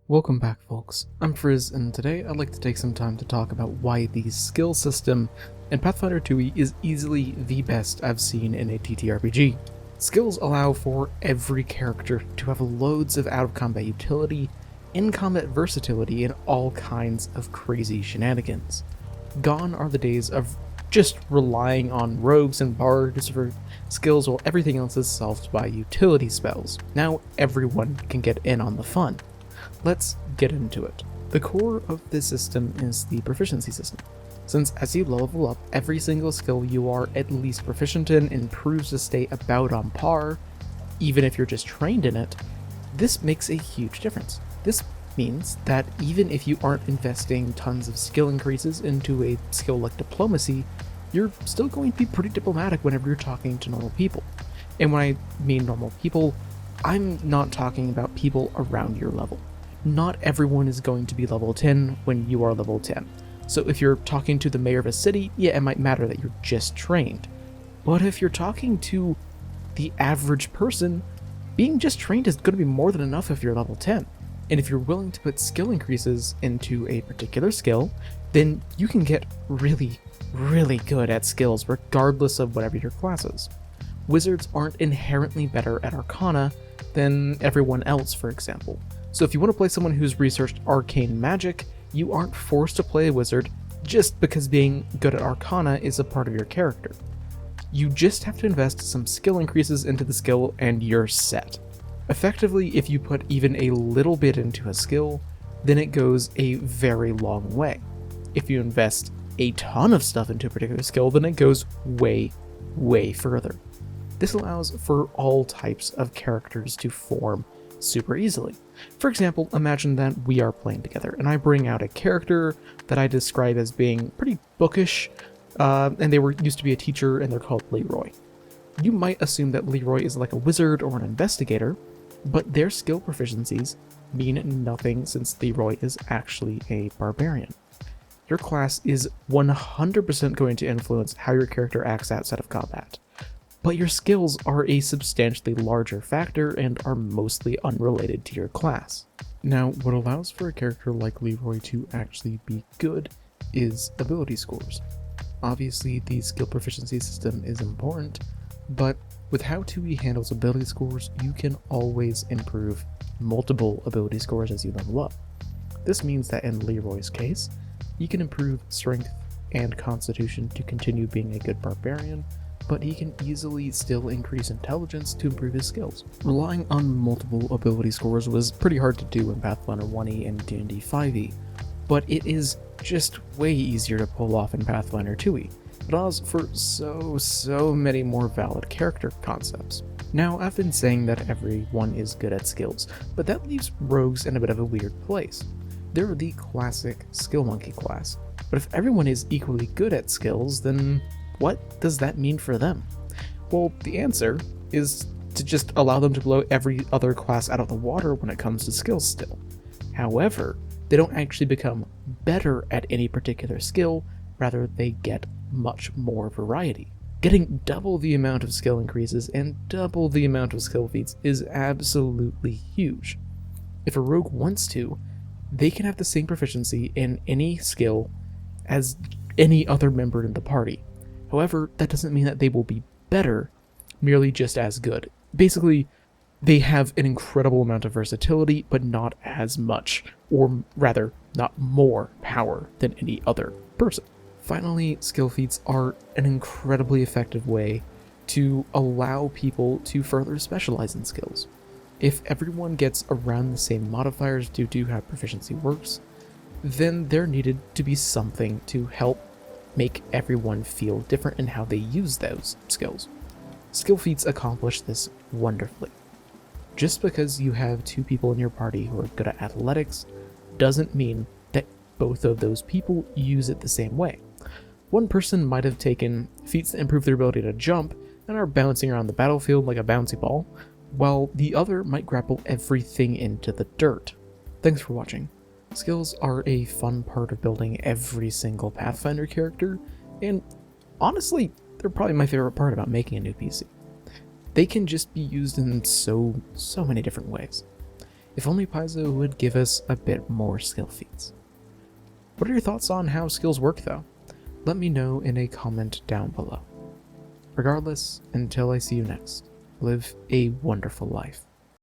Welcome back, folks. I'm Frizz, and today I'd like to take some time to talk about why the skill system in Pathfinder 2e is easily the best I've seen in a TTRPG. Skills allow for every character to have loads of out-of-combat utility, in-combat versatility, and all kinds of crazy shenanigans. Gone are the days of just relying on rogues and bards for skills while everything else is solved by utility spells. Now everyone can get in on the fun. Let's get into it. The core of this system is the proficiency system, since as you level up, every single skill you are at least proficient in improves to stay about on par, even if you're just trained in it. This makes a huge difference. This means that even if you aren't investing tons of skill increases into a skill like diplomacy, you're still going to be pretty diplomatic whenever you're talking to normal people. And when I mean normal people, I'm not talking about people around your level. Not everyone is going to be level 10 when you are level 10. So if you're talking to the mayor of a city, yeah, it might matter that you're just trained. But if you're talking to the average person, being just trained is going to be more than enough if you're level 10. And if you're willing to put skill increases into a particular skill, then you can get really, really good at skills regardless of whatever your class is. Wizards aren't inherently better at Arcana than everyone else, for example. So if you want to play someone who's researched arcane magic, you aren't forced to play a wizard just because being good at Arcana is a part of your character. You just have to invest some skill increases into the skill and you're set. Effectively, if you put even a little bit into a skill, then it goes a very long way. If you invest a ton of stuff into a particular skill, then it goes way, way further. This allows for all types of characters to form super easily. For example, imagine that we are playing together and I bring out a character that I describe as being pretty bookish, and they used to be a teacher and they're called Leroy. You might assume that Leroy is like a wizard or an investigator, but their skill proficiencies mean nothing since Leroy is actually a barbarian. Your class is 100% going to influence how your character acts outside of combat. But your skills are a substantially larger factor and are mostly unrelated to your class. Now, what allows for a character like Leroy to actually be good is ability scores. Obviously, the skill proficiency system is important, but with how 2e handles ability scores, you can always improve multiple ability scores as you level up. This means that in Leroy's case, he can improve strength and constitution to continue being a good barbarian, but he can easily still increase intelligence to improve his skills. Relying on multiple ability scores was pretty hard to do in Pathfinder 1e and D&D 5e, but it is just way easier to pull off in Pathfinder 2e. It allows for so many more valid character concepts. Now, I've been saying that everyone is good at skills, but that leaves rogues in a bit of a weird place. They're the classic skill monkey class, but if everyone is equally good at skills, then what does that mean for them? Well, the answer is to just allow them to blow every other class out of the water when it comes to skills still. However, they don't actually become better at any particular skill, rather they get much more variety. Getting double the amount of skill increases and double the amount of skill feats is absolutely huge. If a rogue wants to, they can have the same proficiency in any skill as any other member in the party. However, that doesn't mean that they will be better, merely just as good. Basically, they have an incredible amount of versatility, but not as much, or rather, not more power than any other person. Finally, skill feats are an incredibly effective way to allow people to further specialize in skills. If everyone gets around the same modifiers due to how proficiency works, then there needed to be something to help make everyone feel different in how they use those skills. Skill feats accomplish this wonderfully. Just because you have two people in your party who are good at athletics doesn't mean that both of those people use it the same way. One person might have taken feats that improve their ability to jump and are bouncing around the battlefield like a bouncy ball, while the other might grapple everything into the dirt. Thanks for watching. Skills are a fun part of building every single Pathfinder character, and honestly, they're probably my favorite part about making a new PC. They can just be used in so many different ways. If only Paizo would give us a bit more skill feats. What are your thoughts on how skills work though? Let me know in a comment down below. Regardless, until I see you next, live a wonderful life.